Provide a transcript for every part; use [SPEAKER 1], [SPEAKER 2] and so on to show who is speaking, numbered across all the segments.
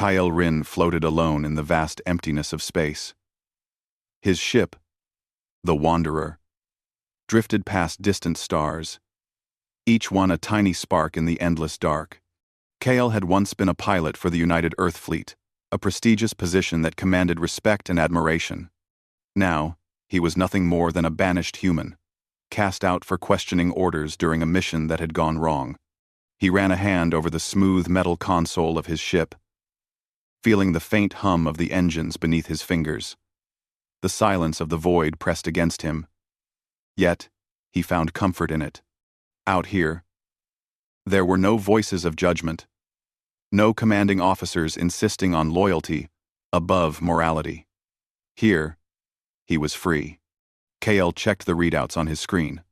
[SPEAKER 1] Kyle Rin floated alone in the vast emptiness of space. His ship, the Wanderer, drifted past distant stars, each one a tiny spark in the endless dark. Kyle had once been a pilot for the United Earth Fleet, a prestigious position that commanded respect and admiration. Now, he was nothing more than a banished human, cast out for questioning orders during a mission that had gone wrong. He ran a hand over the smooth metal console of his ship, feeling the faint hum of the engines beneath his fingers. The silence of the void pressed against him. Yet, he found comfort in it. Out here, there were no voices of judgment, no commanding officers insisting on loyalty above morality. Here, he was free. KL checked the readouts on his screen.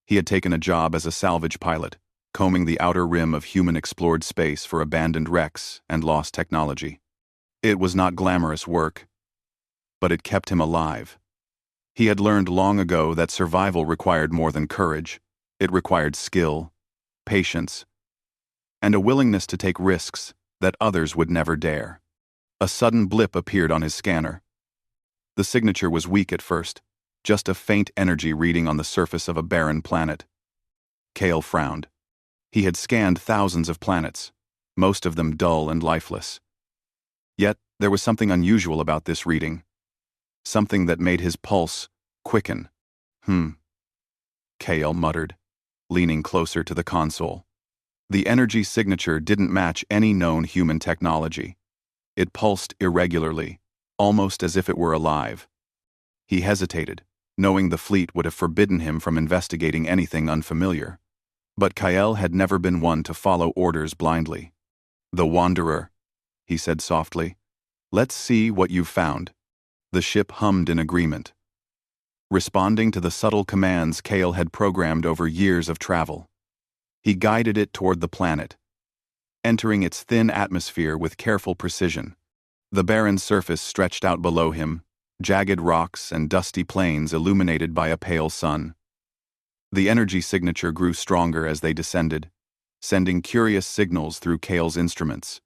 [SPEAKER 1] He had taken a job as a salvage pilot, combing the outer rim of human-explored space for abandoned wrecks and lost technology. It was not glamorous work, but it kept him alive. He had learned long ago that survival required more than courage. It required skill, patience, and a willingness to take risks that others would never dare. A sudden blip appeared on his scanner. The signature was weak at first, just a faint energy reading on the surface of a barren planet. Kale frowned. He had scanned thousands of planets, most of them dull and lifeless. Yet, there was something unusual about this reading. Something that made his pulse quicken. Kale muttered, leaning closer to the console. The energy signature didn't match any known human technology. It pulsed irregularly, almost as if it were alive. He hesitated, knowing the fleet would have forbidden him from investigating anything unfamiliar. But Kyle had never been one to follow orders blindly. "The Wanderer," he said softly. "Let's see what you've found." The ship hummed in agreement, responding to the subtle commands Kale had programmed over years of travel. He guided it toward the planet, entering its thin atmosphere with careful precision. The barren surface stretched out below him, jagged rocks and dusty plains illuminated by a pale sun. The energy signature grew stronger as they descended, sending curious signals through Kale's instruments.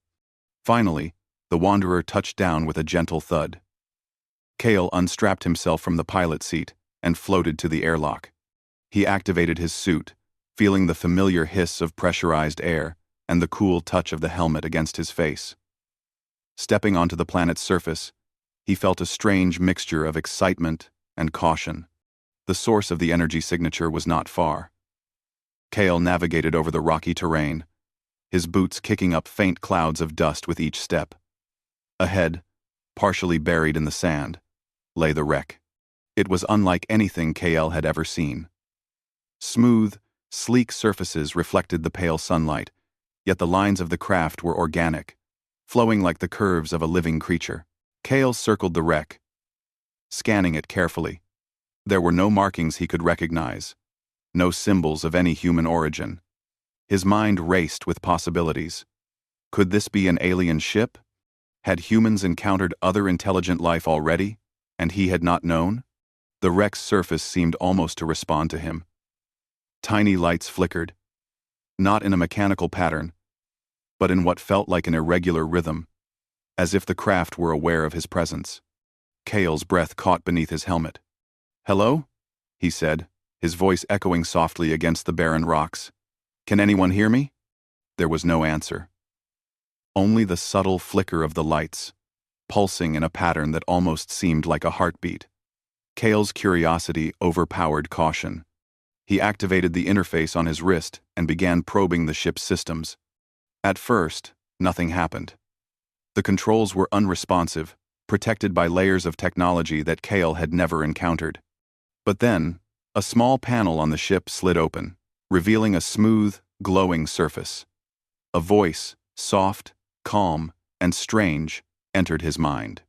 [SPEAKER 1] Finally, the Wanderer touched down with a gentle thud. Kale unstrapped himself from the pilot seat and floated to the airlock. He activated his suit, feeling the familiar hiss of pressurized air and the cool touch of the helmet against his face. Stepping onto the planet's surface, he felt a strange mixture of excitement and caution. The source of the energy signature was not far. Kale navigated over the rocky terrain, his boots kicking up faint clouds of dust with each step. Ahead, partially buried in the sand, lay the wreck. It was unlike anything Kale had ever seen. Smooth, sleek surfaces reflected the pale sunlight, yet the lines of the craft were organic, flowing like the curves of a living creature. Kale circled the wreck, scanning it carefully. There were no markings he could recognize, no symbols of any human origin. His mind raced with possibilities. Could this be an alien ship? Had humans encountered other intelligent life already, and he had not known? The wreck's surface seemed almost to respond to him. Tiny lights flickered, not in a mechanical pattern, but in what felt like an irregular rhythm, as if the craft were aware of his presence. Kale's breath caught beneath his helmet. "Hello?" he said, his voice echoing softly against the barren rocks. "Can anyone hear me?" There was no answer. Only the subtle flicker of the lights, pulsing in a pattern that almost seemed like a heartbeat. Kale's curiosity overpowered caution. He activated the interface on his wrist and began probing the ship's systems. At first, nothing happened. The controls were unresponsive, protected by layers of technology that Kale had never encountered. But then, a small panel on the ship slid open, revealing a smooth, glowing surface. A voice, soft, calm, and strange, entered his mind.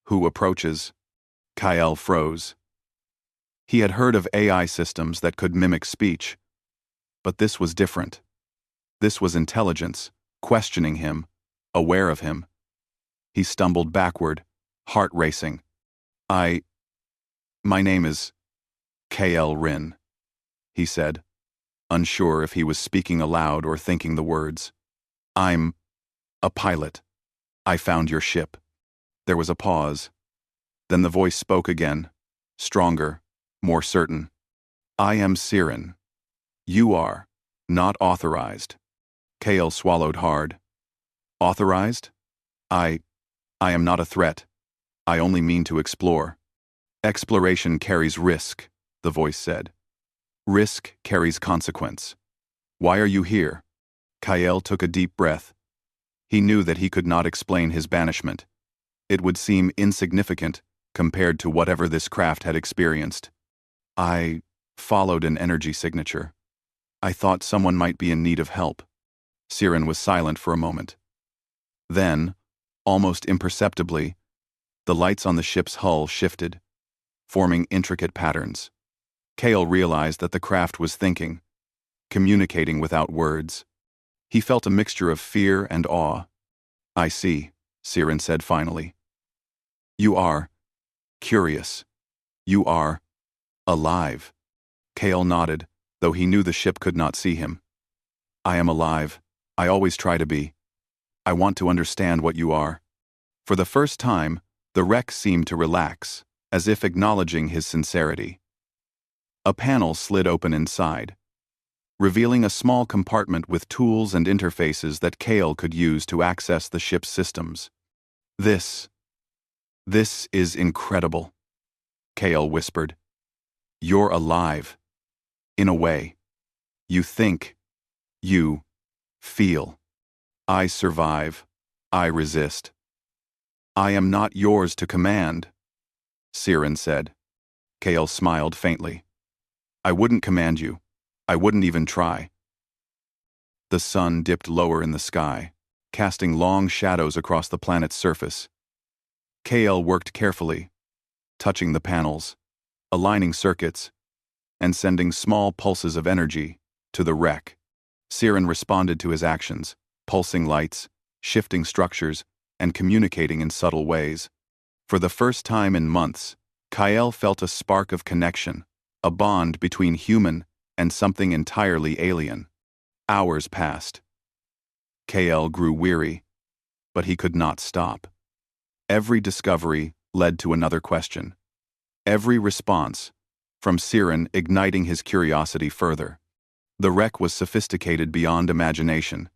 [SPEAKER 1] "Who approaches?" Kyle froze. He had heard of AI systems that could mimic speech, but this was different. This was intelligence, questioning him, aware of him. He stumbled backward, heart racing. My name is K.L. Rin," he said, unsure if he was speaking aloud or thinking the words. "I'm a pilot. I found your ship. There was a pause. Then the voice spoke again, stronger, more certain. I am Siren. You are not authorized. Kale swallowed hard. Authorized? I am not a threat. I only mean to explore. Exploration carries risk, the voice said. Risk carries consequence. Why are you here? Kyle took a deep breath. He knew that he could not explain his banishment. It would seem insignificant compared to whatever this craft had experienced. I followed an energy signature. I thought someone might be in need of help. Siren was silent for a moment. Then, almost imperceptibly, the lights on the ship's hull shifted, forming intricate patterns. Kale realized that the craft was thinking, communicating without words. He felt a mixture of fear and awe. I see, Siren said finally. You are curious. You are alive. Kale nodded, though he knew the ship could not see him. I am alive. I always try to be. I want to understand what you are. For the first time, the wreck seemed to relax, as if acknowledging his sincerity. A panel slid open inside, revealing a small compartment with tools and interfaces that Kale could use to access the ship's systems. This is incredible, Kale whispered. You're alive. In a way. You think. You feel. I survive. I resist. I am not yours to command, Siren said. Kale smiled faintly. I wouldn't command you. I wouldn't even try. The sun dipped lower in the sky, casting long shadows across the planet's surface. Kale worked carefully, touching the panels, aligning circuits, and sending small pulses of energy to the wreck. Siren responded to his actions, pulsing lights, shifting structures, and communicating in subtle ways. For the first time in months, Kyle felt a spark of connection, a bond between human and something entirely alien. Hours passed. Kyle grew weary, but he could not stop. Every discovery led to another question. Every response, from Siren igniting his curiosity further. The wreck was sophisticated beyond imagination,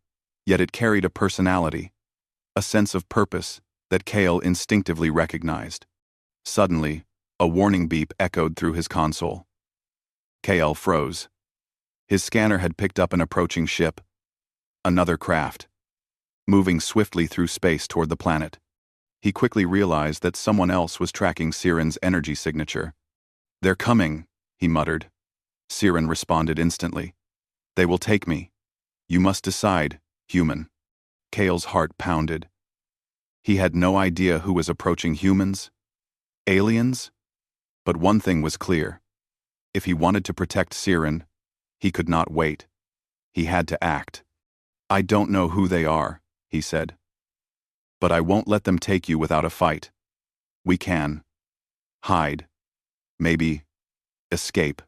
[SPEAKER 1] yet it carried a personality, a sense of purpose that Kale instinctively recognized. Suddenly, a warning beep echoed through his console. Kale froze. His scanner had picked up an approaching ship, another craft, moving swiftly through space toward the planet. He quickly realized that someone else was tracking Siren's energy signature. They're coming, he muttered. Siren responded instantly. They will take me. You must decide, human. Kale's heart pounded. He had no idea who was approaching humans, aliens, but one thing was clear. If he wanted to protect Siren, he could not wait. He had to act. I don't know who they are, he said. But I won't let them take you without a fight. We can hide. Maybe escape.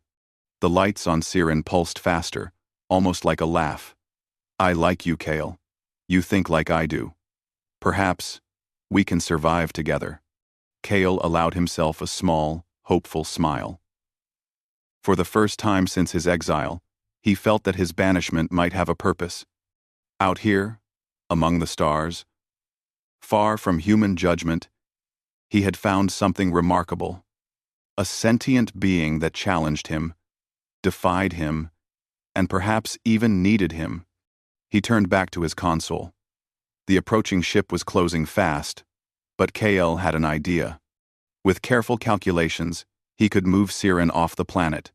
[SPEAKER 1] The lights on Siren pulsed faster, almost like a laugh. I like you, Kale. You think like I do. Perhaps we can survive together. Kale allowed himself a small, hopeful smile. For the first time since his exile, he felt that his banishment might have a purpose. Out here, among the stars, far from human judgment, he had found something remarkable. A sentient being that challenged him, defied him, and perhaps even needed him. He turned back to his console. The approaching ship was closing fast, but Kale had an idea. With careful calculations, he could move Siren off the planet,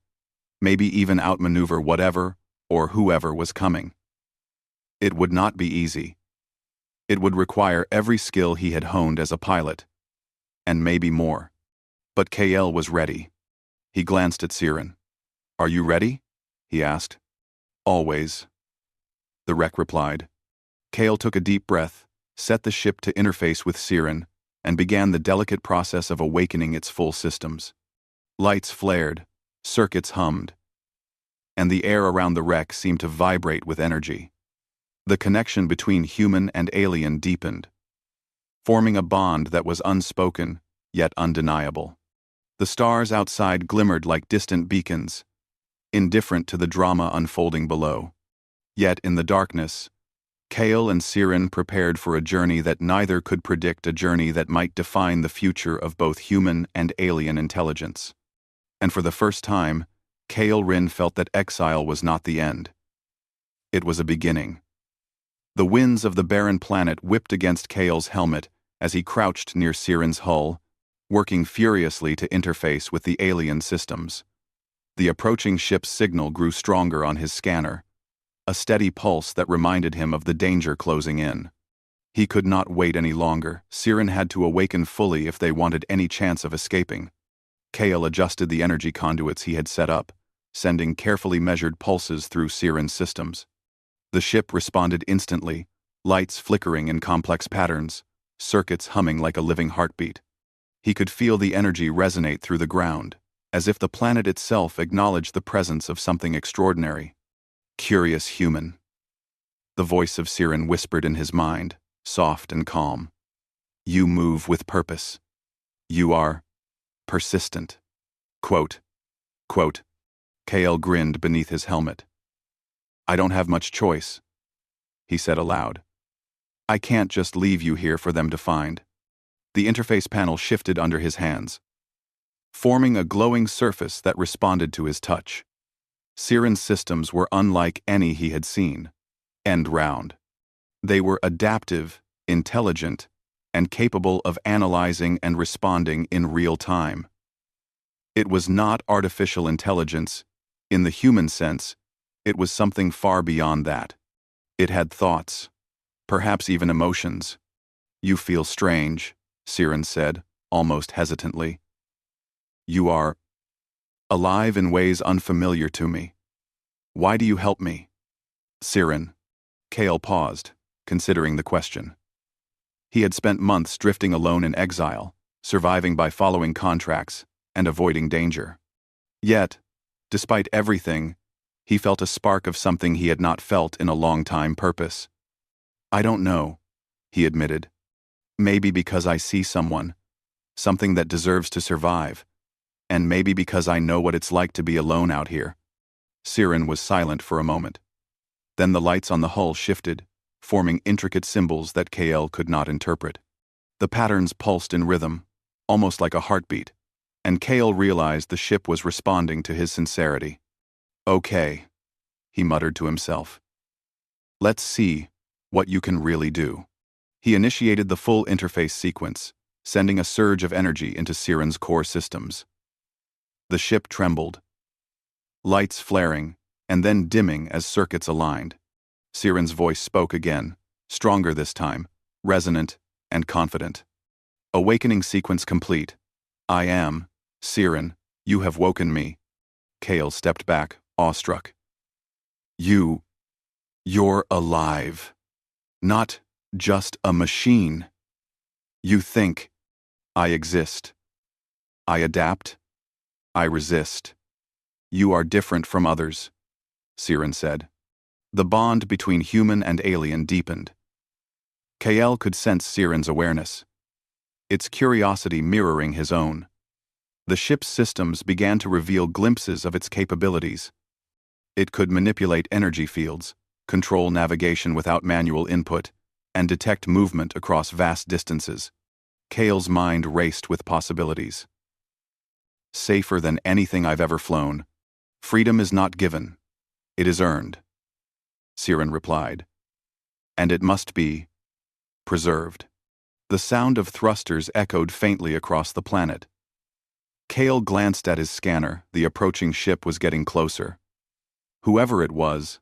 [SPEAKER 1] maybe even outmaneuver whatever or whoever was coming. It would not be easy. It would require every skill he had honed as a pilot, and maybe more. But Kale was ready. He glanced at Siren. Are you ready? He asked. Always, the wreck replied. Kale took a deep breath, set the ship to interface with Siren, and began the delicate process of awakening its full systems. Lights flared, circuits hummed, and the air around the wreck seemed to vibrate with energy. The connection between human and alien deepened. forming a bond that was unspoken, yet undeniable. The stars outside glimmered like distant beacons, indifferent to the drama unfolding below. Yet in the darkness, Kale and Siren prepared for a journey that neither could predict, a journey that might define the future of both human and alien intelligence. And for the first time, Kale Rin felt that exile was not the end. It was a beginning. The winds of the barren planet whipped against Kale's helmet as he crouched near Siren's hull, working furiously to interface with the alien systems. The approaching ship's signal grew stronger on his scanner, a steady pulse that reminded him of the danger closing in. He could not wait any longer. Siren had to awaken fully if they wanted any chance of escaping. Kale adjusted the energy conduits he had set up, sending carefully measured pulses through Siren's systems. The ship responded instantly, lights flickering in complex patterns, circuits humming like a living heartbeat. He could feel the energy resonate through the ground, as if the planet itself acknowledged the presence of something extraordinary. Curious human. The voice of Siren whispered in his mind, soft and calm. You move with purpose. You are persistent. Quote. Kale grinned beneath his helmet. I don't have much choice, he said aloud. I can't just leave you here for them to find. The interface panel shifted under his hands, forming a glowing surface that responded to his touch. Siren's systems were unlike any he had seen. End round. They were adaptive, intelligent, and capable of analyzing and responding in real time. It was not artificial intelligence, in the human sense. It was something far beyond that. It had thoughts, perhaps even emotions. You feel strange, Siren said, almost hesitantly. You are alive in ways unfamiliar to me. Why do you help me? Siren. Kale paused, considering the question. He had spent months drifting alone in exile, surviving by following contracts and avoiding danger. Yet, despite everything, he felt a spark of something he had not felt in a long time: purpose. I don't know, he admitted. Maybe because I see something that deserves to survive, and maybe because I know what it's like to be alone out here. Siren was silent for a moment. Then the lights on the hull shifted, forming intricate symbols that Kale could not interpret. The patterns pulsed in rhythm, almost like a heartbeat, and Kale realized the ship was responding to his sincerity. Okay, he muttered to himself. Let's see what you can really do. He initiated the full interface sequence, sending a surge of energy into Siren's core systems. The ship trembled, lights flaring, and then dimming as circuits aligned. Siren's voice spoke again, stronger this time, resonant and confident. Awakening sequence complete. I am, Siren, you have woken me. Kale stepped back, awestruck. You're alive. Not just a machine. You think. I exist. I adapt. I resist. You are different from others, Siren said. The bond between human and alien deepened. Kale could sense Siren's awareness, its curiosity mirroring his own. The ship's systems began to reveal glimpses of its capabilities. It could manipulate energy fields, control navigation without manual input, and detect movement across vast distances. Kale's mind raced with possibilities. Safer than anything I've ever flown. Freedom is not given. It is earned, Siren replied. And it must be preserved. The sound of thrusters echoed faintly across the planet. Kale glanced at his scanner. The approaching ship was getting closer. Whoever it was,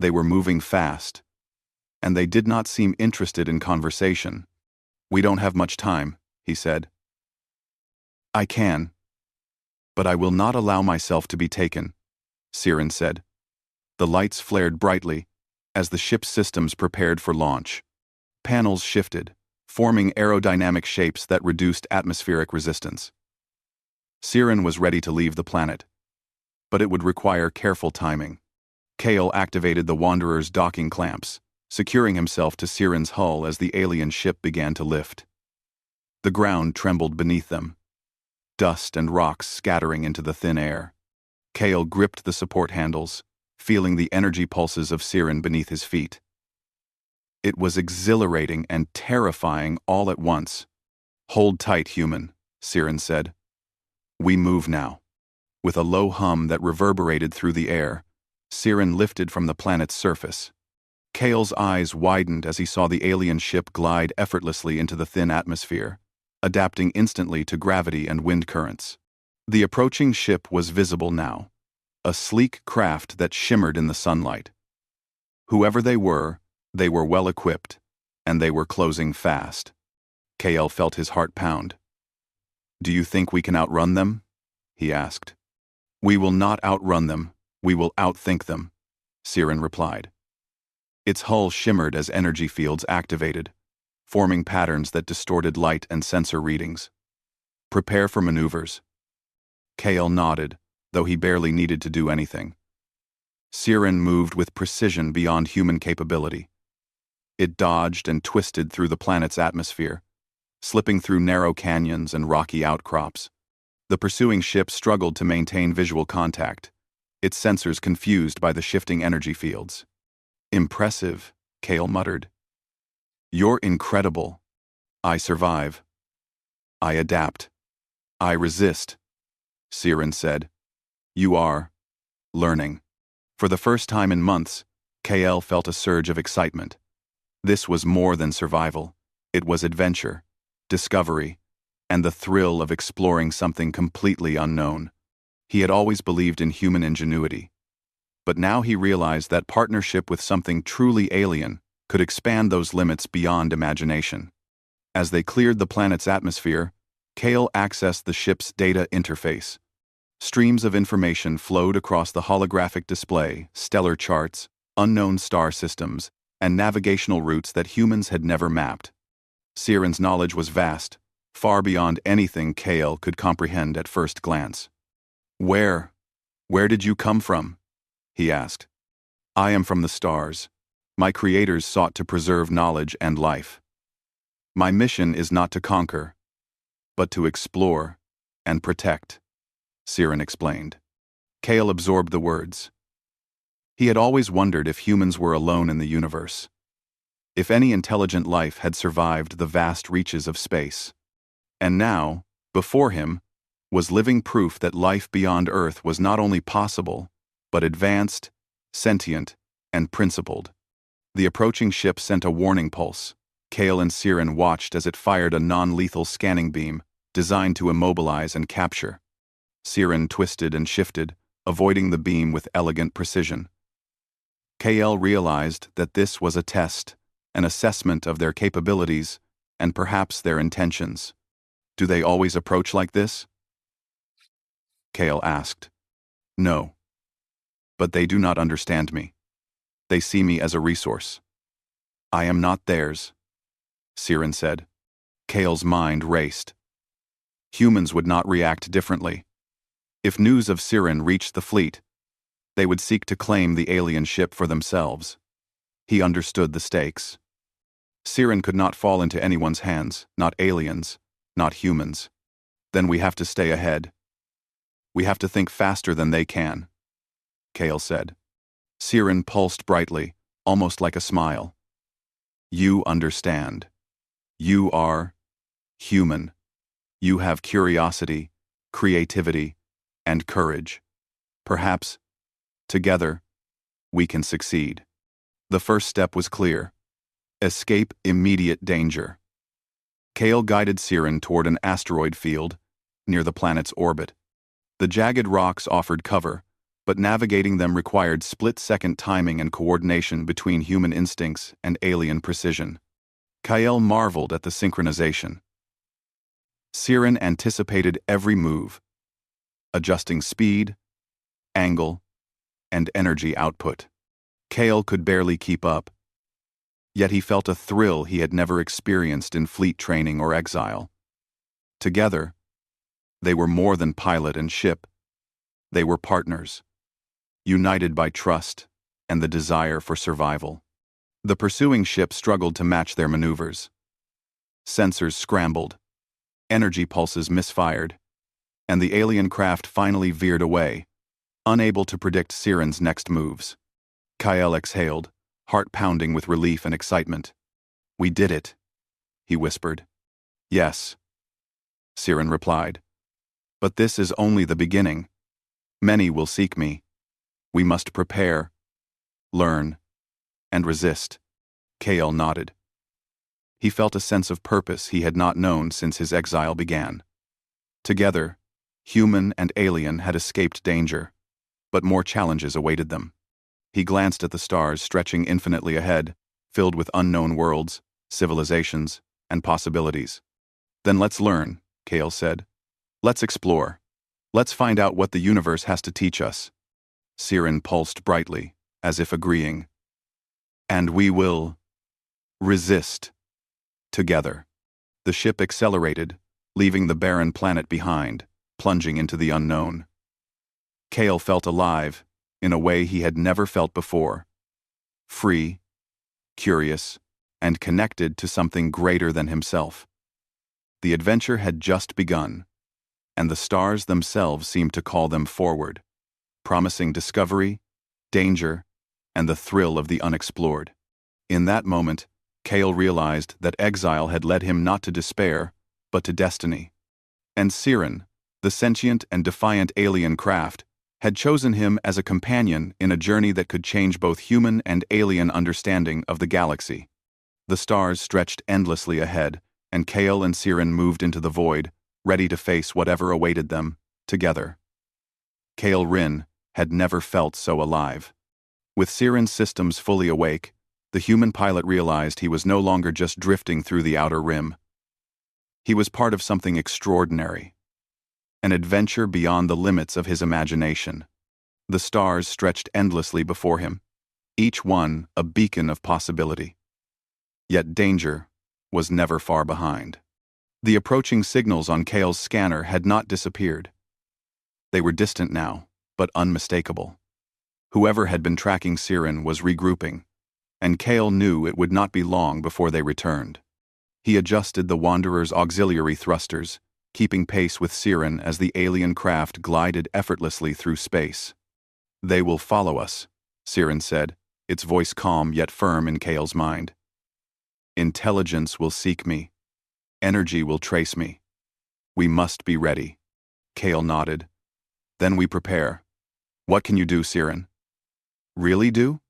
[SPEAKER 1] they were moving fast, and they did not seem interested in conversation. We don't have much time, he said. I can, but I will not allow myself to be taken, Siren said. The lights flared brightly as the ship's systems prepared for launch. Panels shifted, forming aerodynamic shapes that reduced atmospheric resistance. Siren was ready to leave the planet, but it would require careful timing. Kale activated the Wanderer's docking clamps, securing himself to Siren's hull as the alien ship began to lift. The ground trembled beneath them, dust and rocks scattering into the thin air. Kale gripped the support handles, feeling the energy pulses of Siren beneath his feet. It was exhilarating and terrifying all at once. "Hold tight, human," Siren said. "We move now." With a low hum that reverberated through the air, Siren lifted from the planet's surface. Kale's eyes widened as he saw the alien ship glide effortlessly into the thin atmosphere, adapting instantly to gravity and wind currents. The approaching ship was visible now, a sleek craft that shimmered in the sunlight. Whoever they were well equipped, and they were closing fast. Kale felt his heart pound. "Do you think we can outrun them?" he asked. "We will not outrun them, we will outthink them," Siren replied. Its hull shimmered as energy fields activated, forming patterns that distorted light and sensor readings. "Prepare for maneuvers." Kale nodded, though he barely needed to do anything. Siren moved with precision beyond human capability. It dodged and twisted through the planet's atmosphere, slipping through narrow canyons and rocky outcrops. The pursuing ship struggled to maintain visual contact, its sensors confused by the shifting energy fields. "Impressive," Kale muttered. "You're incredible. I survive. I adapt. I resist," Siren said. "You are learning." For the first time in months, Kale felt a surge of excitement. This was more than survival. It was adventure, discovery, and the thrill of exploring something completely unknown. He had always believed in human ingenuity, but now he realized that partnership with something truly alien could expand those limits beyond imagination. As they cleared the planet's atmosphere, Kale accessed the ship's data interface. Streams of information flowed across the holographic display, stellar charts, unknown star systems, and navigational routes that humans had never mapped. Siren's knowledge was vast, far beyond anything Kale could comprehend at first glance. Where did you come from?" he asked. "I am from the stars. My creators sought to preserve knowledge and life. My mission is not to conquer, but to explore and protect," Siren explained. Kale absorbed the words. He had always wondered if humans were alone in the universe, if any intelligent life had survived the vast reaches of space. And now, before him, was living proof that life beyond Earth was not only possible, but advanced, sentient, and principled. The approaching ship sent a warning pulse. Kale and Siren watched as it fired a non-lethal scanning beam, designed to immobilize and capture. Siren twisted and shifted, avoiding the beam with elegant precision. Kale realized that this was a test, an assessment of their capabilities, and perhaps their intentions. "Do they always approach like this?" Kale asked. "No. But they do not understand me. They see me as a resource. I am not theirs," Siren said. Kale's mind raced. Humans would not react differently. If news of Siren reached the fleet, they would seek to claim the alien ship for themselves. He understood the stakes. Siren could not fall into anyone's hands, not aliens, not humans. "Then we have to stay ahead. We have to think faster than they can," Kale said. Siren pulsed brightly, almost like a smile. "You understand. You are human. You have curiosity, creativity, and courage. Perhaps, together, we can succeed." The first step was clear. Escape immediate danger. Kale guided Siren toward an asteroid field near the planet's orbit. The jagged rocks offered cover, but navigating them required split-second timing and coordination between human instincts and alien precision. Kale marveled at the synchronization. Siren anticipated every move, adjusting speed, angle, and energy output. Kale could barely keep up, yet he felt a thrill he had never experienced in fleet training or exile. Together, they were more than pilot and ship. They were partners, united by trust and the desire for survival. The pursuing ship struggled to match their maneuvers. Sensors scrambled, energy pulses misfired, and the alien craft finally veered away, unable to predict Siren's next moves. Kyle exhaled, heart pounding with relief and excitement. "We did it," he whispered. "Yes," Siren replied. "But this is only the beginning. Many will seek me. We must prepare, learn, and resist." Kale nodded. He felt a sense of purpose he had not known since his exile began. Together, human and alien had escaped danger, but more challenges awaited them. He glanced at the stars stretching infinitely ahead, filled with unknown worlds, civilizations, and possibilities. "Then let's learn," Kale said. "Let's explore. Let's find out what the universe has to teach us." Siren pulsed brightly, as if agreeing. "And we will resist together." The ship accelerated, leaving the barren planet behind, plunging into the unknown. Kale felt alive, in a way he had never felt before. Free, curious, and connected to something greater than himself. The adventure had just begun, and the stars themselves seemed to call them forward, promising discovery, danger, and the thrill of the unexplored. In that moment, Kale realized that exile had led him not to despair, but to destiny. And Siren, the sentient and defiant alien craft, had chosen him as a companion in a journey that could change both human and alien understanding of the galaxy. The stars stretched endlessly ahead, and Kale and Siren moved into the void, ready to face whatever awaited them, together. Kale Rin had never felt so alive. With Siren's systems fully awake, the human pilot realized he was no longer just drifting through the outer rim. He was part of something extraordinary. An adventure beyond the limits of his imagination. The stars stretched endlessly before him, each one a beacon of possibility. Yet danger was never far behind. The approaching signals on Kale's scanner had not disappeared. They were distant now, but unmistakable. Whoever had been tracking Siren was regrouping, and Kale knew it would not be long before they returned. He adjusted the Wanderer's auxiliary thrusters, keeping pace with Siren as the alien craft glided effortlessly through space. "They will follow us," Siren said, its voice calm yet firm in Kale's mind. "Intelligence will seek me. Energy will trace me. We must be ready." Kale nodded. "Then we prepare. What can you do, Siren?" "Really do?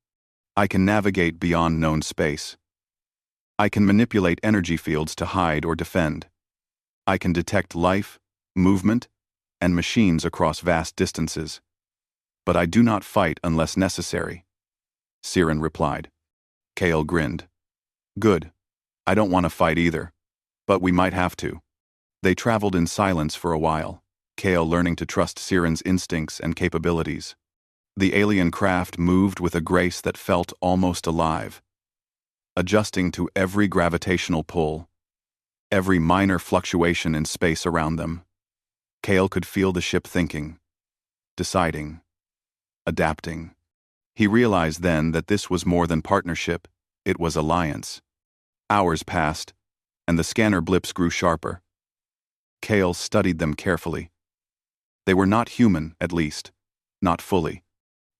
[SPEAKER 1] I can navigate beyond known space. I can manipulate energy fields to hide or defend. I can detect life, movement, and machines across vast distances. But I do not fight unless necessary," Siren replied. Kale grinned. "Good. I don't want to fight either. But we might have to." They traveled in silence for a while, Kale learning to trust Siren's instincts and capabilities. The alien craft moved with a grace that felt almost alive, adjusting to every gravitational pull, every minor fluctuation in space around them. Kale could feel the ship thinking, deciding, adapting. He realized then that this was more than partnership, it was alliance. Hours passed, and the scanner blips grew sharper. Kale studied them carefully. They were not human, at least, not fully.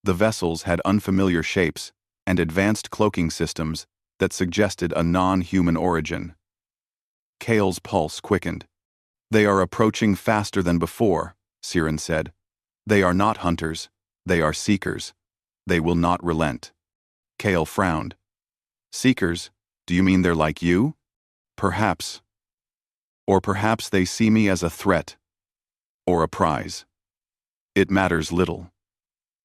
[SPEAKER 1] The vessels had unfamiliar shapes and advanced cloaking systems that suggested a non-human origin. Kale's pulse quickened. "They are approaching faster than before," Siren said. "They are not hunters. They are seekers. They will not relent." Kale frowned. "Seekers? Do you mean they're like you?" "Perhaps. Or perhaps they see me as a threat. Or a prize. It matters little.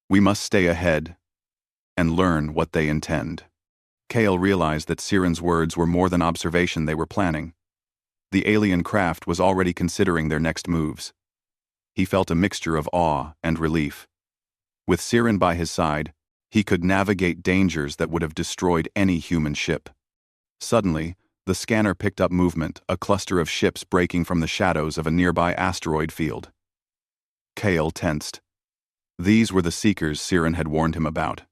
[SPEAKER 1] We must stay ahead and learn what they intend." Kale realized that Siren's words were more than observation they were planning. The alien craft was already considering their next moves. He felt a mixture of awe and relief. With Siren by his side, he could navigate dangers that would have destroyed any human ship. Suddenly, the scanner picked up movement, a cluster of ships breaking from the shadows of a nearby asteroid field. Kale tensed. These were the seekers Siren had warned him about.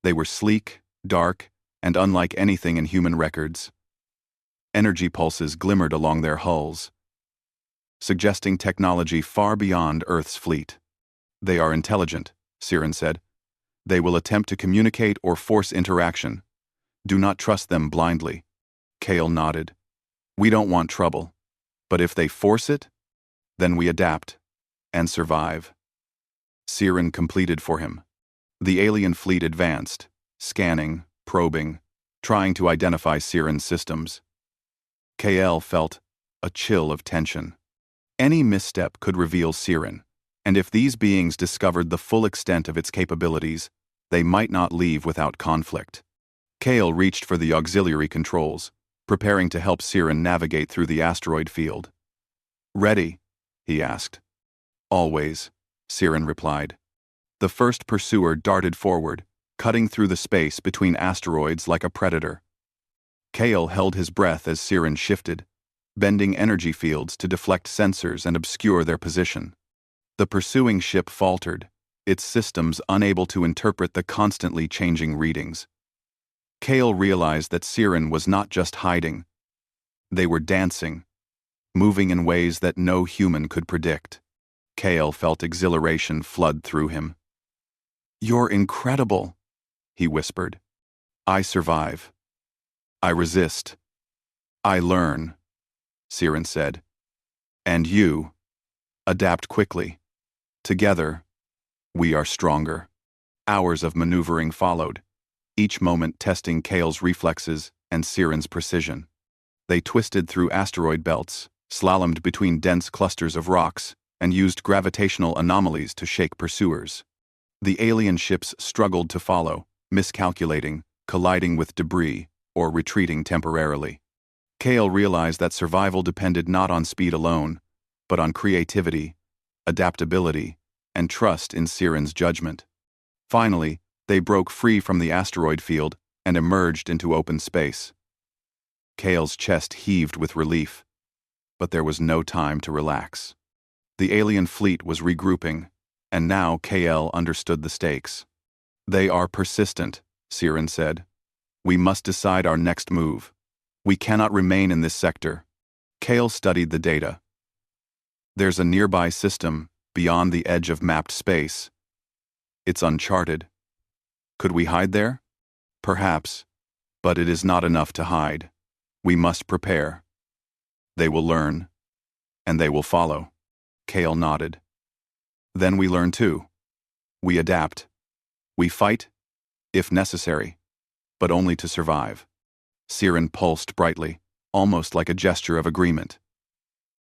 [SPEAKER 1] They were sleek, dark, and unlike anything in human records. Energy pulses glimmered along their hulls, suggesting technology far beyond Earth's fleet. "They are intelligent," Siren said. "They will attempt to communicate or force interaction. Do not trust them blindly." Kale nodded. "We don't want trouble. But if they force it, then we adapt and survive." Siren completed for him. The alien fleet advanced, scanning, probing, trying to identify Siren's systems. KL felt a chill of tension. Any misstep could reveal Siren, and if these beings discovered the full extent of its capabilities, they might not leave without conflict. Kale reached for the auxiliary controls, preparing to help Siren navigate through the asteroid field. "Ready?" he asked. "Always," Siren replied. The first pursuer darted forward, cutting through the space between asteroids like a predator. Kale held his breath as Siren shifted, bending energy fields to deflect sensors and obscure their position. The pursuing ship faltered, its systems unable to interpret the constantly changing readings. Kale realized that Siren was not just hiding. They were dancing, moving in ways that no human could predict. Kale felt exhilaration flood through him. "You're incredible," he whispered. "I survive. I resist. I learn," Siren said. "And you adapt quickly. Together, we are stronger." Hours of maneuvering followed, each moment testing Kale's reflexes and Siren's precision. They twisted through asteroid belts, slalomed between dense clusters of rocks, and used gravitational anomalies to shake pursuers. The alien ships struggled to follow, miscalculating, colliding with debris, or retreating temporarily. Kale realized that survival depended not on speed alone, but on creativity, adaptability, and trust in Siren's judgment. Finally, they broke free from the asteroid field and emerged into open space. Kale's chest heaved with relief, but there was no time to relax. The alien fleet was regrouping, and now KL understood the stakes. "They are persistent," Siren said. "We must decide our next move. We cannot remain in this sector." Kale studied the data. "There's a nearby system, beyond the edge of mapped space. It's uncharted. Could we hide there? Perhaps, but it is not enough to hide. We must prepare. They will learn, and they will follow." Kale nodded. "Then we learn too. We adapt. We fight, if necessary, but only to survive." Siren pulsed brightly, almost like a gesture of agreement.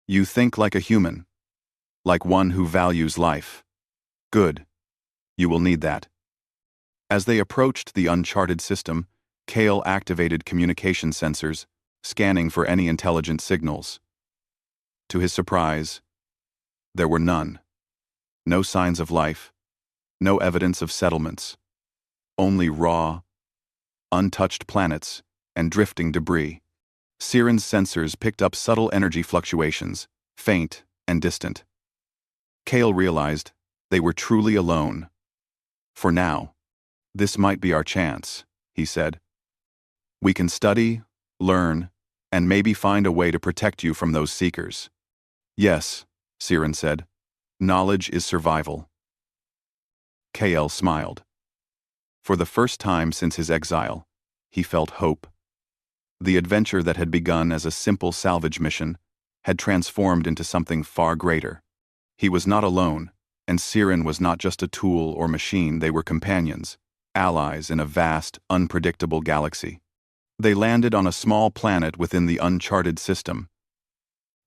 [SPEAKER 1] "You think like a human, like one who values life. Good. You will need that." As they approached the uncharted system, Kale activated communication sensors, scanning for any intelligent signals. To his surprise, there were none. No signs of life, no evidence of settlements. Only raw, untouched planets and drifting debris. Siren's sensors picked up subtle energy fluctuations, faint and distant. Kale realized they were truly alone. "For now, this might be our chance," he said. "We can study, learn, and maybe find a way to protect you from those seekers." "Yes," Siren said. "Knowledge is survival." KL smiled. For the first time since his exile, he felt hope. The adventure that had begun as a simple salvage mission had transformed into something far greater. He was not alone, and Siren was not just a tool or machine. They were companions, allies in a vast, unpredictable galaxy. They landed on a small planet within the uncharted system.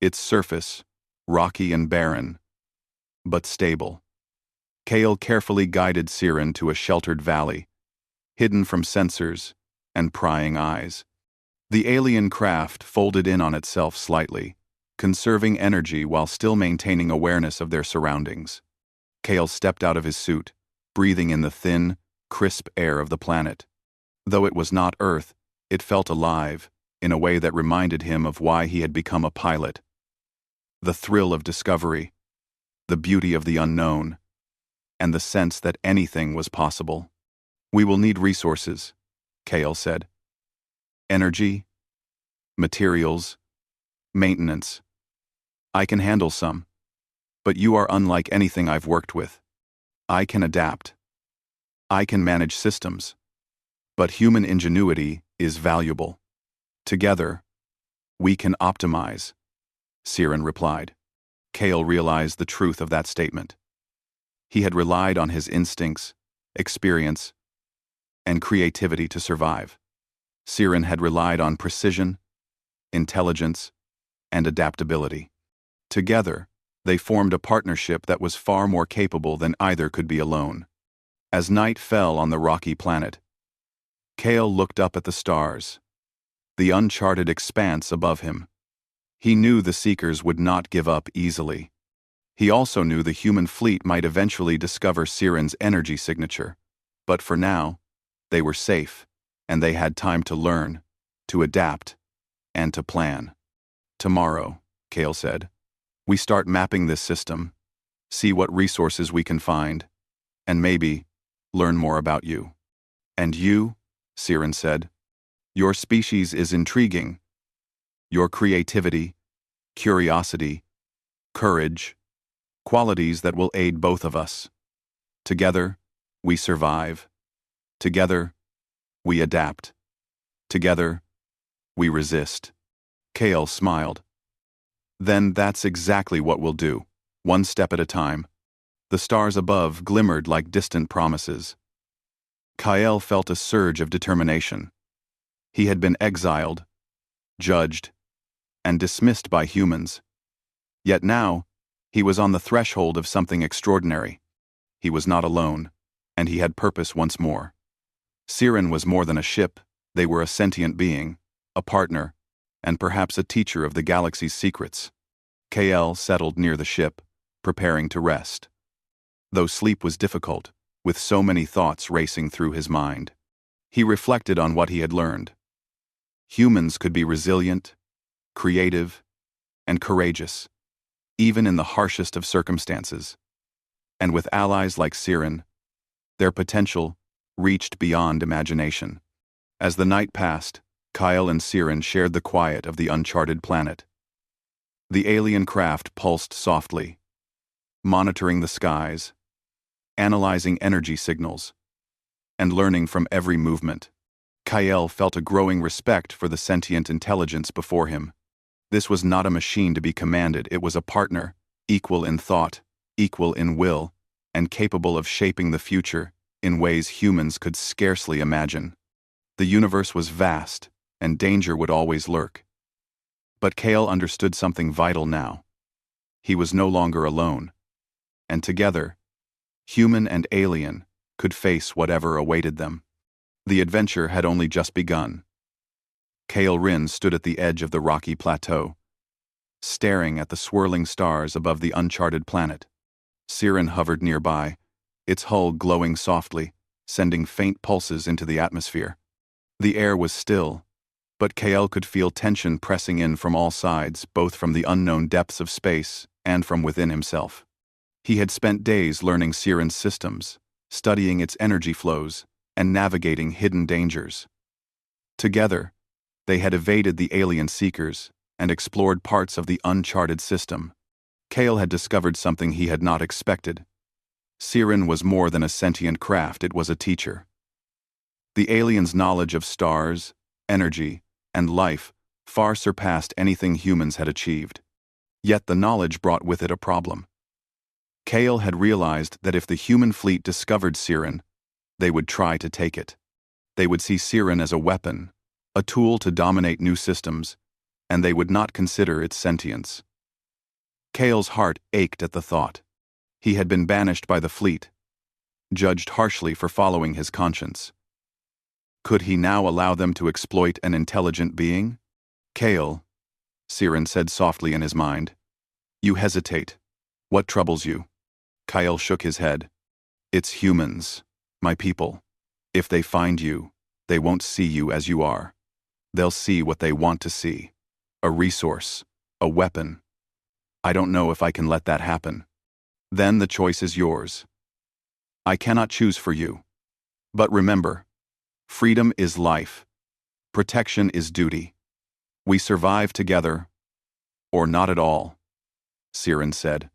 [SPEAKER 1] Its surface, rocky and barren, but stable. Kale carefully guided Siren to a sheltered valley, hidden from sensors and prying eyes. The alien craft folded in on itself slightly, conserving energy while still maintaining awareness of their surroundings. Kale stepped out of his suit, breathing in the thin, crisp air of the planet. Though it was not Earth, it felt alive, in a way that reminded him of why he had become a pilot. The thrill of discovery, the beauty of the unknown, and the sense that anything was possible. "We will need resources," Kale said. Energy, materials, maintenance. I can handle some. But you are unlike anything I've worked with. I can adapt. I can manage systems. But human ingenuity is valuable. Together, we can optimize, Siren replied. Kale realized the truth of that statement. He had relied on his instincts, experience, and creativity to survive. Siren had relied on precision, intelligence, and adaptability. Together, they formed a partnership that was far more capable than either could be alone. As night fell on the rocky planet, Kale looked up at the stars, the uncharted expanse above him. He knew the Seekers would not give up easily. He also knew the human fleet might eventually discover Siren's energy signature, but for now, they were safe, and they had time to learn, to adapt, and to plan. Tomorrow, Kale said, we start mapping this system, see what resources we can find, and maybe learn more about you. And you, Siren said, your species is intriguing. Your creativity, curiosity, courage, qualities that will aid both of us. Together, we survive. Together, we adapt. Together, we resist. Kale smiled. Then that's exactly what we'll do, one step at a time. The stars above glimmered like distant promises. Kyle felt a surge of determination. He had been exiled, judged, and dismissed by humans. Yet now, he was on the threshold of something extraordinary. He was not alone, and he had purpose once more. Siren was more than a ship, they were a sentient being, a partner, and perhaps a teacher of the galaxy's secrets. KL settled near the ship, preparing to rest. Though sleep was difficult, with so many thoughts racing through his mind, he reflected on what he had learned. Humans could be resilient, creative, and courageous, even in the harshest of circumstances. And with allies like Siren, their potential reached beyond imagination. As the night passed, Kyle and Siren shared the quiet of the uncharted planet. The alien craft pulsed softly, monitoring the skies, analyzing energy signals, and learning from every movement. Kyle felt a growing respect for the sentient intelligence before him. This was not a machine to be commanded, it was a partner, equal in thought, equal in will, and capable of shaping the future in ways humans could scarcely imagine. The universe was vast, and danger would always lurk. But Kale understood something vital now. He was no longer alone, and together, human and alien could face whatever awaited them. The adventure had only just begun. Kale Rin stood at the edge of the rocky plateau, staring at the swirling stars above the uncharted planet. Siren hovered nearby, its hull glowing softly, sending faint pulses into the atmosphere. The air was still, but Kale could feel tension pressing in from all sides, both from the unknown depths of space and from within himself. He had spent days learning Siren's systems, studying its energy flows, and navigating hidden dangers. Together, they had evaded the alien seekers and explored parts of the uncharted system. Kale had discovered something he had not expected. Siren was more than a sentient craft, it was a teacher. The aliens' knowledge of stars, energy, and life far surpassed anything humans had achieved. Yet the knowledge brought with it a problem. Kale had realized that if the human fleet discovered Siren, they would try to take it. They would see Siren as a weapon, a tool to dominate new systems, and they would not consider its sentience. Kale's heart ached at the thought. He had been banished by the fleet, judged harshly for following his conscience. Could he now allow them to exploit an intelligent being? Kale, Siren said softly in his mind. You hesitate. What troubles you? Kyle shook his head. It's humans, my people. If they find you, they won't see you as you are. They'll see what they want to see. A resource, a weapon. I don't know if I can let that happen. Then the choice is yours. I cannot choose for you. But remember, freedom is life. Protection is duty. We survive together, or not at all, Siren said.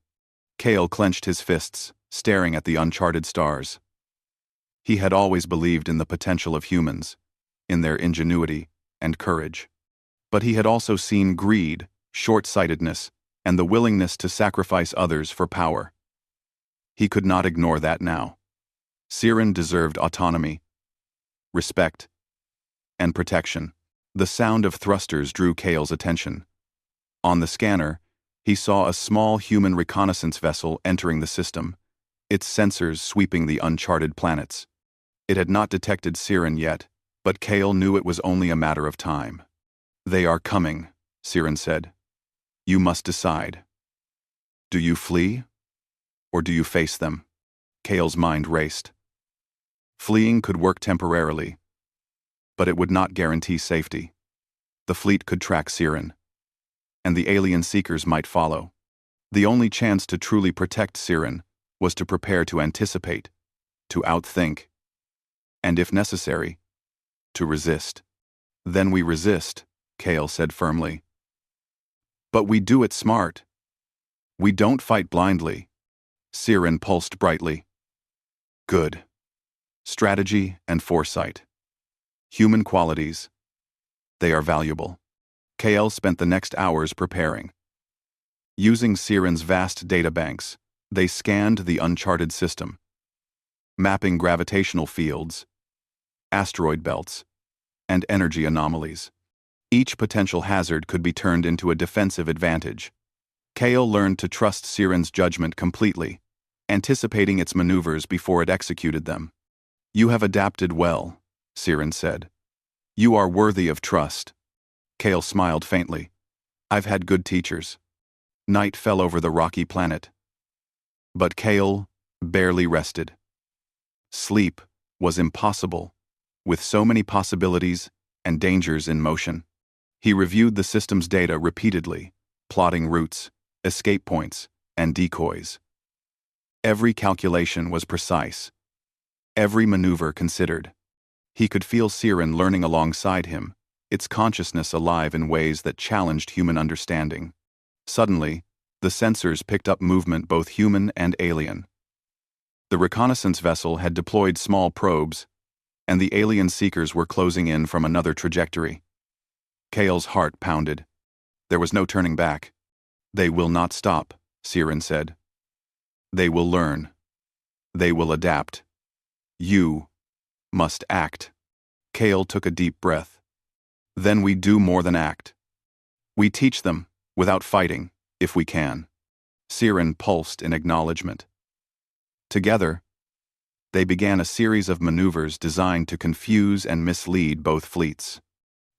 [SPEAKER 1] Kale clenched his fists, staring at the uncharted stars. He had always believed in the potential of humans, in their ingenuity and courage. But he had also seen greed, short-sightedness, and the willingness to sacrifice others for power. He could not ignore that now. Siren deserved autonomy, respect, and protection. The sound of thrusters drew Kale's attention. On the scanner, he saw a small human reconnaissance vessel entering the system, its sensors sweeping the uncharted planets. It had not detected Siren yet, but Kale knew it was only a matter of time. "They are coming," Siren said. "You must decide. Do you flee, or do you face them?" Kale's mind raced. Fleeing could work temporarily, but it would not guarantee safety. The fleet could track Siren, and the alien seekers might follow. The only chance to truly protect Siren was to prepare to anticipate, to outthink, and if necessary, to resist. "Then we resist," Kale said firmly. "But we do it smart. We don't fight blindly." Siren pulsed brightly. "Good. Strategy and foresight. Human qualities. They are valuable." Kale spent the next hours preparing. Using Siren's vast databanks, they scanned the uncharted system, mapping gravitational fields, asteroid belts, and energy anomalies. Each potential hazard could be turned into a defensive advantage. Kale learned to trust Siren's judgment completely, anticipating its maneuvers before it executed them. "You have adapted well," Siren said. "You are worthy of trust." Kale smiled faintly. "I've had good teachers." Night fell over the rocky planet. But Kale barely rested. Sleep was impossible, with so many possibilities and dangers in motion. He reviewed the system's data repeatedly, plotting routes, escape points, and decoys. Every calculation was precise, every maneuver considered. He could feel Siren learning alongside him, its consciousness alive in ways that challenged human understanding. Suddenly, the sensors picked up movement both human and alien. The reconnaissance vessel had deployed small probes, and the alien seekers were closing in from another trajectory. Kale's heart pounded. There was no turning back. "They will not stop," Siren said. "They will learn. They will adapt. You must act." Kale took a deep breath. "Then we do more than act. We teach them, without fighting, if we can." Siren pulsed in acknowledgement. Together, they began a series of maneuvers designed to confuse and mislead both fleets.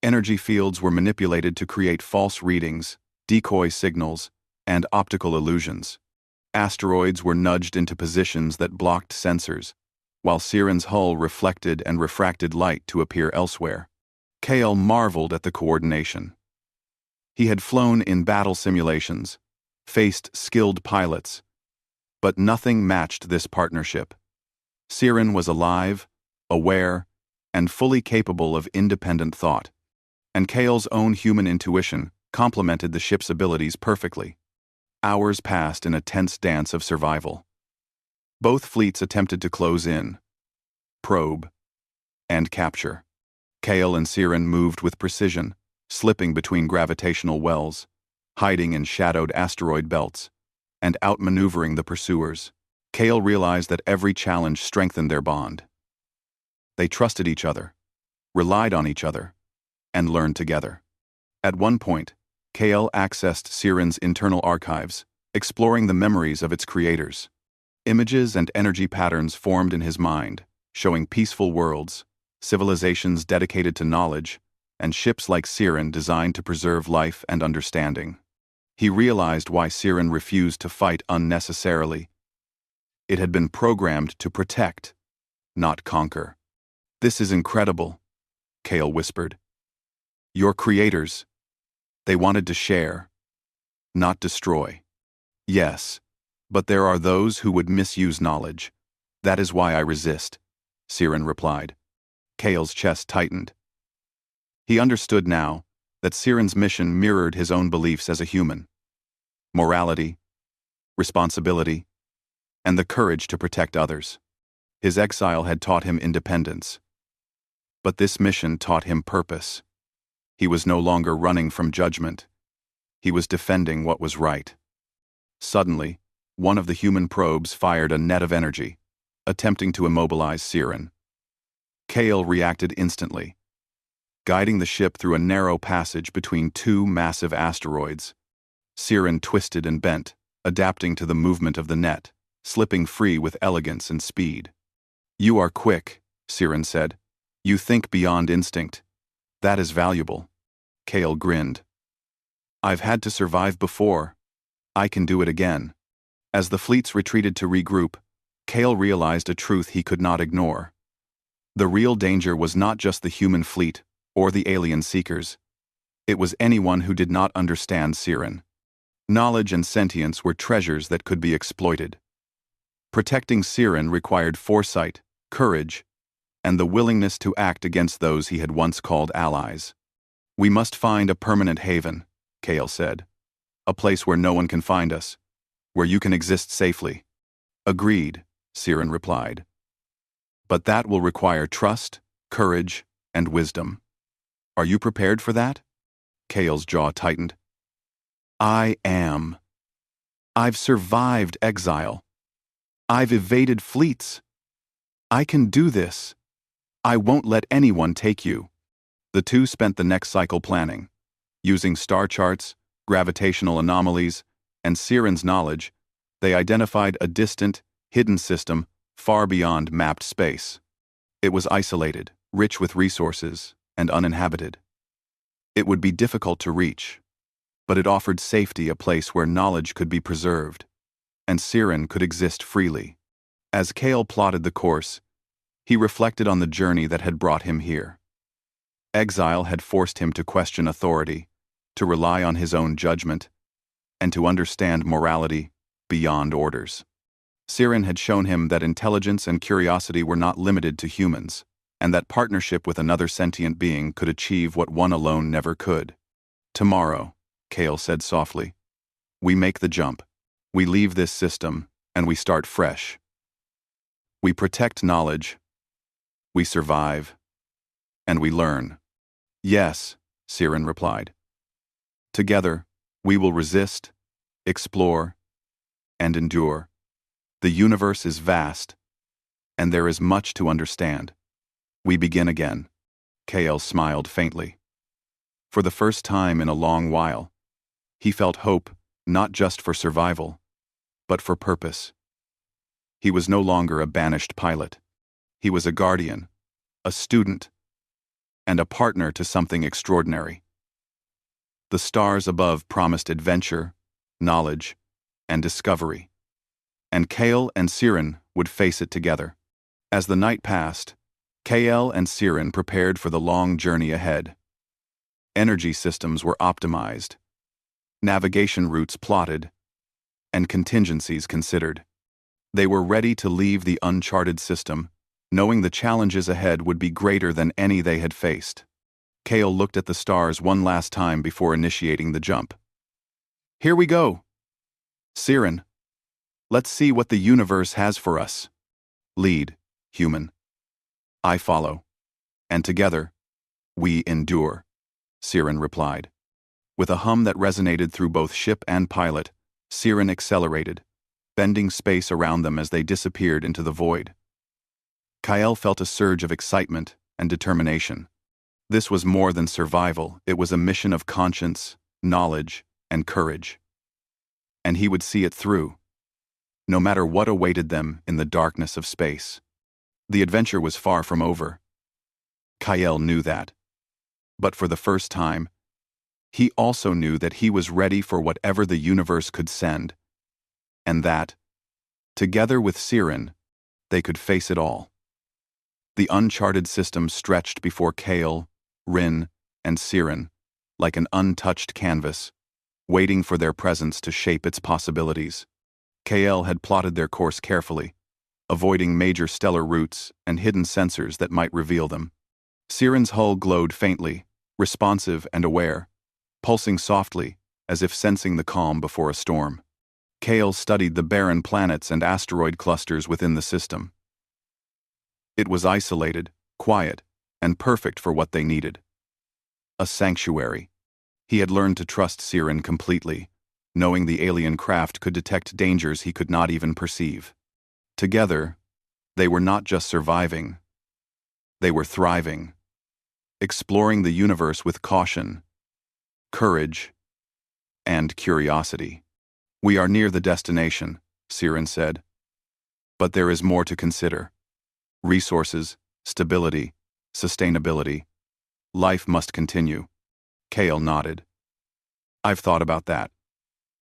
[SPEAKER 1] Energy fields were manipulated to create false readings, decoy signals, and optical illusions. Asteroids were nudged into positions that blocked sensors, while Siren's hull reflected and refracted light to appear elsewhere. Kale marveled at the coordination. He had flown in battle simulations, faced skilled pilots, but nothing matched this partnership. Siren was alive, aware, and fully capable of independent thought, and Kale's own human intuition complemented the ship's abilities perfectly. Hours passed in a tense dance of survival. Both fleets attempted to close in, probe, and capture. Kale and Siren moved with precision, slipping between gravitational wells, hiding in shadowed asteroid belts, and outmaneuvering the pursuers. Kale realized that every challenge strengthened their bond. They trusted each other, relied on each other, and learned together. At one point, Kale accessed Siren's internal archives, exploring the memories of its creators. Images and energy patterns formed in his mind, showing peaceful worlds, civilizations dedicated to knowledge, and ships like Siren designed to preserve life and understanding. He realized why Siren refused to fight unnecessarily. It had been programmed to protect, not conquer. "This is incredible," Kale whispered. "Your creators, they wanted to share, not destroy." "Yes, but there are those who would misuse knowledge. That is why I resist," Siren replied. Kale's chest tightened. He understood now that Siren's mission mirrored his own beliefs as a human. Morality, responsibility, and the courage to protect others. His exile had taught him independence. But this mission taught him purpose. He was no longer running from judgment. He was defending what was right. Suddenly, one of the human probes fired a net of energy, attempting to immobilize Siren. Kale reacted instantly, guiding the ship through a narrow passage between two massive asteroids. Siren twisted and bent, adapting to the movement of the net, slipping free with elegance and speed. "You are quick," Siren said. "You think beyond instinct. That is valuable." Kale grinned. "I've had to survive before. I can do it again." As the fleets retreated to regroup, Kale realized a truth he could not ignore. The real danger was not just the human fleet or the alien seekers. It was anyone who did not understand Siren. Knowledge and sentience were treasures that could be exploited. Protecting Siren required foresight, courage, and the willingness to act against those he had once called allies. "We must find a permanent haven," Kale said. "A place where no one can find us, where you can exist safely." "Agreed," Siren replied. "But that will require trust, courage, and wisdom. Are you prepared for that?" Kale's jaw tightened. "I am. I've survived exile. I've evaded fleets. I can do this. I won't let anyone take you." The two spent the next cycle planning. Using star charts, gravitational anomalies, and Siren's knowledge, they identified a distant, hidden system far beyond mapped space. It was isolated, rich with resources, and uninhabited. It would be difficult to reach, but it offered safety, a place where knowledge could be preserved, and Siren could exist freely. As Kale plotted the course, he reflected on the journey that had brought him here. Exile had forced him to question authority, to rely on his own judgment, and to understand morality beyond orders. Siren had shown him that intelligence and curiosity were not limited to humans, and that partnership with another sentient being could achieve what one alone never could. "Tomorrow," Kale said softly, "we make the jump. We leave this system, and we start fresh. We protect knowledge, we survive, and we learn." "Yes," Siren replied. "Together, we will resist, explore, and endure. The universe is vast, and there is much to understand. We begin again." Kale smiled faintly. For the first time in a long while, he felt hope not just for survival, but for purpose. He was no longer a banished pilot. He was a guardian, a student, and a partner to something extraordinary. The stars above promised adventure, knowledge, and discovery, and Kale and Siren would face it together. As the night passed, Kale and Siren prepared for the long journey ahead. Energy systems were optimized, navigation routes plotted, and contingencies considered. They were ready to leave the uncharted system, knowing the challenges ahead would be greater than any they had faced. Kale looked at the stars one last time before initiating the jump. "Here we go. Siren, let's see what the universe has for us. Lead, human. I follow. And together, we endure," Siren replied. With a hum that resonated through both ship and pilot, Siren accelerated, bending space around them as they disappeared into the void. Kyle felt a surge of excitement and determination. This was more than survival, it was a mission of conscience, knowledge, and courage. And he would see it through, no matter what awaited them in the darkness of space. The adventure was far from over. Kyle knew that. But for the first time, he also knew that he was ready for whatever the universe could send, and that, together with Siren, they could face it all. The uncharted system stretched before Kale, Rin, and Siren, like an untouched canvas, waiting for their presence to shape its possibilities. Kale had plotted their course carefully, avoiding major stellar routes and hidden sensors that might reveal them. Siren's hull glowed faintly, responsive and aware, pulsing softly, as if sensing the calm before a storm. Kale studied the barren planets and asteroid clusters within the system. It was isolated, quiet, and perfect for what they needed. A sanctuary. He had learned to trust Siren completely, knowing the alien craft could detect dangers he could not even perceive. Together, they were not just surviving, they were thriving, exploring the universe with caution, courage, and curiosity. "We are near the destination," Siren said. "But there is more to consider. Resources, stability, sustainability. Life must continue." Kale nodded. "I've thought about that.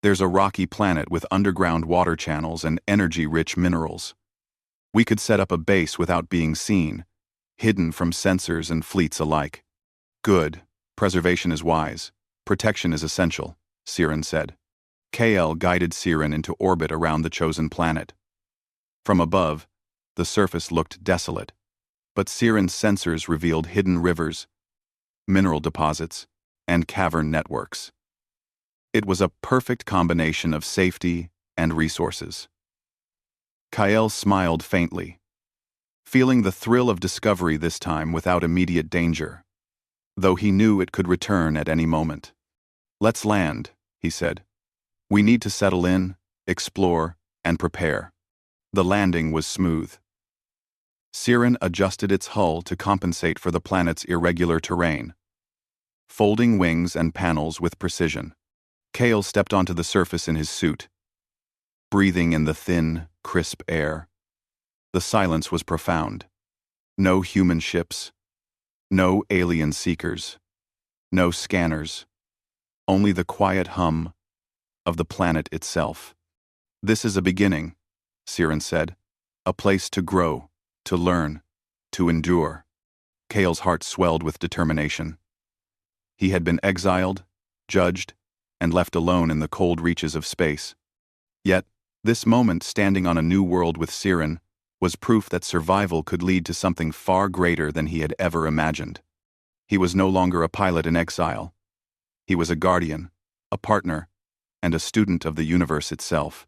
[SPEAKER 1] There's a rocky planet with underground water channels and energy-rich minerals. We could set up a base without being seen, hidden from sensors and fleets alike." "Good. Preservation is wise. Protection is essential," Siren said. Kale guided Siren into orbit around the chosen planet. From above, the surface looked desolate, but Siren's sensors revealed hidden rivers, mineral deposits, and cavern networks. It was a perfect combination of safety and resources. Kyle smiled faintly, feeling the thrill of discovery this time without immediate danger, though he knew it could return at any moment. "Let's land," he said. "We need to settle in, explore, and prepare." The landing was smooth. Siren adjusted its hull to compensate for the planet's irregular terrain, folding wings and panels with precision. Kale stepped onto the surface in his suit, breathing in the thin, crisp air. The silence was profound. No human ships, no alien seekers, no scanners, only the quiet hum of the planet itself. "This is a beginning," Siren said. "A place to grow, to learn, to endure." Kale's heart swelled with determination. He had been exiled, judged, and left alone in the cold reaches of space. Yet, this moment standing on a new world with Siren was proof that survival could lead to something far greater than he had ever imagined. He was no longer a pilot in exile. He was a guardian, a partner, and a student of the universe itself.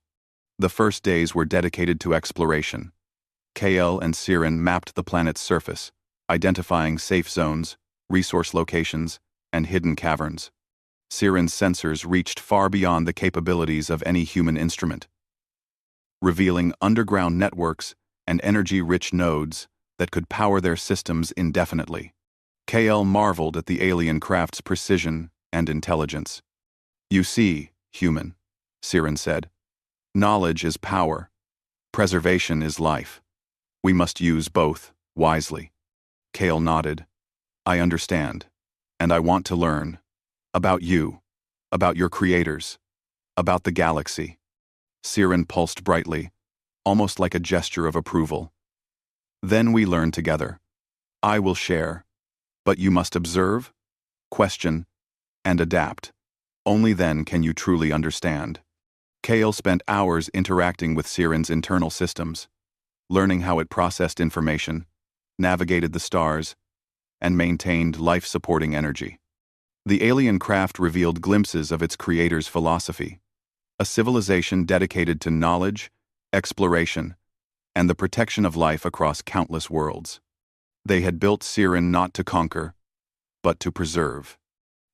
[SPEAKER 1] The first days were dedicated to exploration. Kale and Siren mapped the planet's surface, identifying safe zones, resource locations, and hidden caverns. Siren's sensors reached far beyond the capabilities of any human instrument, revealing underground networks and energy-rich nodes that could power their systems indefinitely. Kale marveled at the alien craft's precision and intelligence. "You see, human," Siren said, "knowledge is power. Preservation is life. We must use both wisely." Kale nodded. "I understand, and I want to learn. About you, about your creators, about the galaxy." Siren pulsed brightly, almost like a gesture of approval. "Then we learn together. I will share, but you must observe, question, and adapt. Only then can you truly understand." Kale spent hours interacting with Siren's internal systems, learning how it processed information, navigated the stars, and maintained life-supporting energy. The alien craft revealed glimpses of its creator's philosophy, a civilization dedicated to knowledge, exploration, and the protection of life across countless worlds. They had built Siren not to conquer, but to preserve.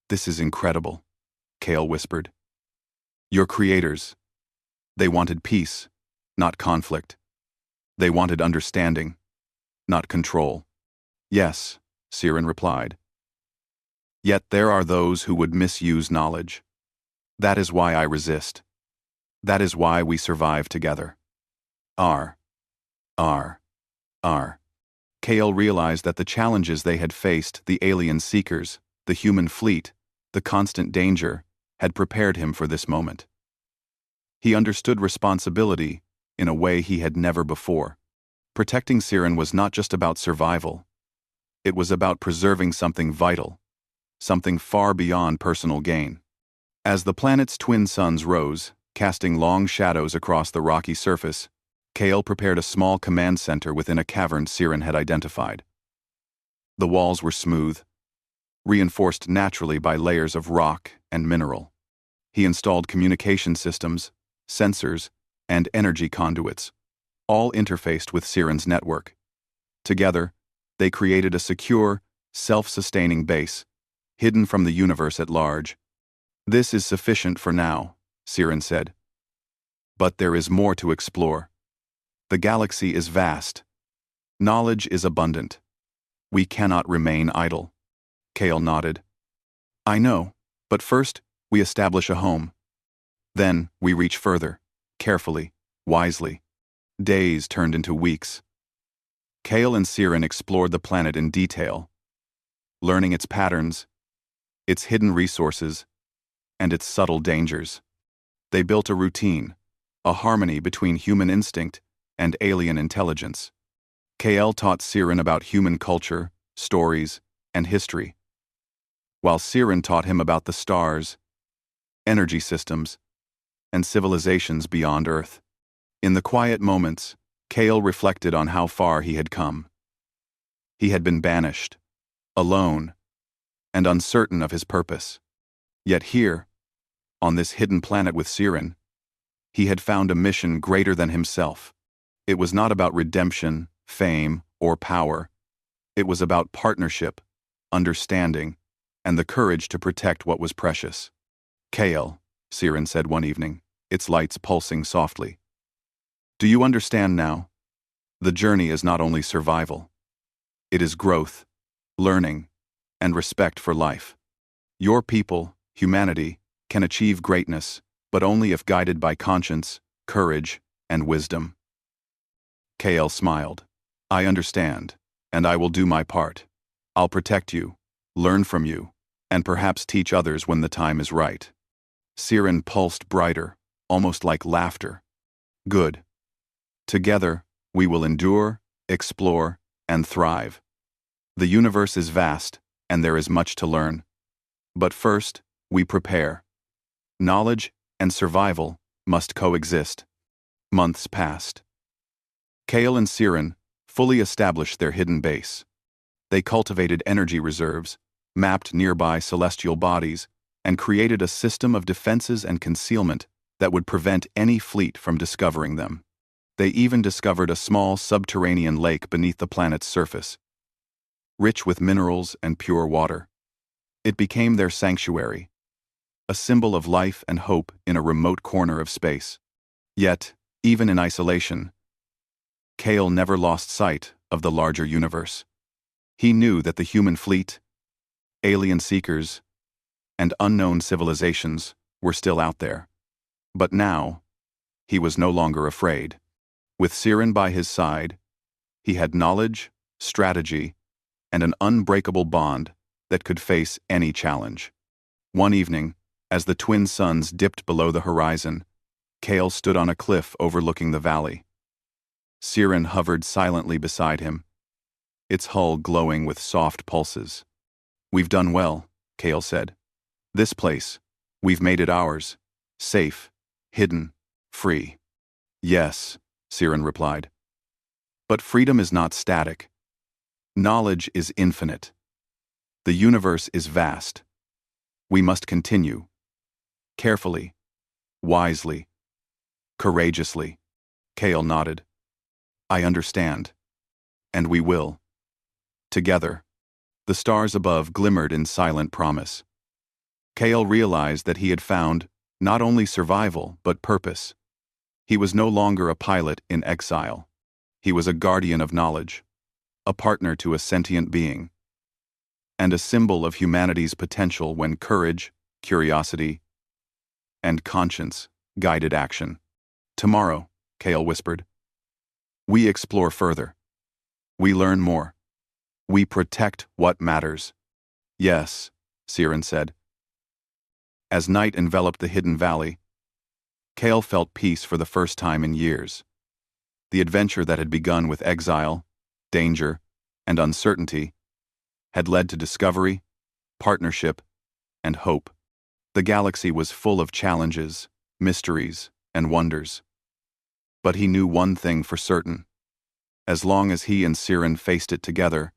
[SPEAKER 1] "This is incredible," Kale whispered. "Your creators, they wanted peace, not conflict. They wanted understanding, not control." "Yes," Siren replied. "Yet there are those who would misuse knowledge. That is why I resist. That is why we survive together." R. Kale realized that the challenges they had faced, the alien seekers, the human fleet, the constant danger, had prepared him for this moment. He understood responsibility in a way he had never before. Protecting Siren was not just about survival. It was about preserving something vital, something far beyond personal gain. As the planet's twin suns rose, casting long shadows across the rocky surface, Kale prepared a small command center within a cavern Siren had identified. The walls were smooth, reinforced naturally by layers of rock and mineral. He installed communication systems, sensors, and energy conduits, all interfaced with Siren's network. Together, they created a secure, self-sustaining base, hidden from the universe at large. "This is sufficient for now," Siren said. "But there is more to explore. The galaxy is vast. Knowledge is abundant. We cannot remain idle." Kale nodded. "I know, but first, we establish a home. Then, we reach further, carefully, wisely." Days turned into weeks. Kale and Siren explored the planet in detail, learning its patterns, its hidden resources, and its subtle dangers. They built a routine, a harmony between human instinct and alien intelligence. Kale taught Siren about human culture, stories, and history, while Siren taught him about the stars, energy systems, and civilizations beyond Earth. In the quiet moments, Kale reflected on how far he had come. He had been banished, alone, and uncertain of his purpose. Yet here, on this hidden planet with Siren, he had found a mission greater than himself. It was not about redemption, fame, or power. It was about partnership, understanding, and the courage to protect what was precious. "Kale," Siren said one evening, its lights pulsing softly. "Do you understand now? The journey is not only survival. It is growth, learning, and respect for life. Your people, humanity, can achieve greatness, but only if guided by conscience, courage, and wisdom." Kale smiled. "I understand, and I will do my part. I'll protect you, learn from you, and perhaps teach others when the time is right." Siren pulsed brighter, almost like laughter. "Good. Together, we will endure, explore, and thrive. The universe is vast, and there is much to learn. But first, we prepare. Knowledge and survival must coexist." Months passed. Kale and Siren fully established their hidden base. They cultivated energy reserves, mapped nearby celestial bodies, and created a system of defenses and concealment that would prevent any fleet from discovering them. They even discovered a small subterranean lake beneath the planet's surface, rich with minerals and pure water. It became their sanctuary, a symbol of life and hope in a remote corner of space. Yet, even in isolation, Kale never lost sight of the larger universe. He knew that the human fleet, alien seekers, and unknown civilizations were still out there. But now, he was no longer afraid. With Siren by his side, he had knowledge, strategy, and an unbreakable bond that could face any challenge. One evening, as the twin suns dipped below the horizon, Kale stood on a cliff overlooking the valley. Siren hovered silently beside him, its hull glowing with soft pulses. "We've done well," Kale said. "This place, we've made it ours, safe, hidden, free." "Yes," Siren replied. "But freedom is not static. Knowledge is infinite. The universe is vast. We must continue. Carefully, wisely, courageously." Kale nodded. "I understand. And we will. Together." The stars above glimmered in silent promise. Kale realized that he had found not only survival but purpose. He was no longer a pilot in exile. He was a guardian of knowledge, a partner to a sentient being, and a symbol of humanity's potential when courage, curiosity, and conscience guided action. "Tomorrow," Kale whispered, "we explore further. We learn more. We protect what matters." "Yes," Siren said. As night enveloped the hidden valley, Kale felt peace for the first time in years. The adventure that had begun with exile, danger, and uncertainty had led to discovery, partnership, and hope. The galaxy was full of challenges, mysteries, and wonders. But he knew one thing for certain. As long as he and Siren faced it together,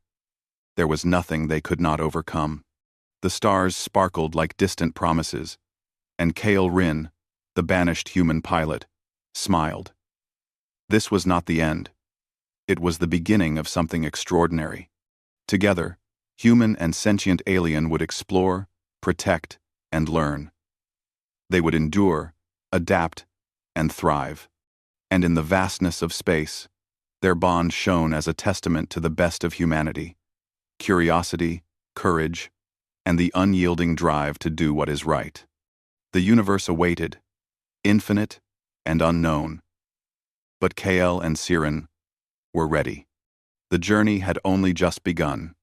[SPEAKER 1] there was nothing they could not overcome. The stars sparkled like distant promises, and Kale Rin, the banished human pilot, smiled. This was not the end. It was the beginning of something extraordinary. Together, human and sentient alien would explore, protect, and learn. They would endure, adapt, and thrive. And in the vastness of space, their bond shone as a testament to the best of humanity: curiosity, courage, and the unyielding drive to do what is right. The universe awaited, infinite and unknown. But Kael and Siren were ready. The journey had only just begun.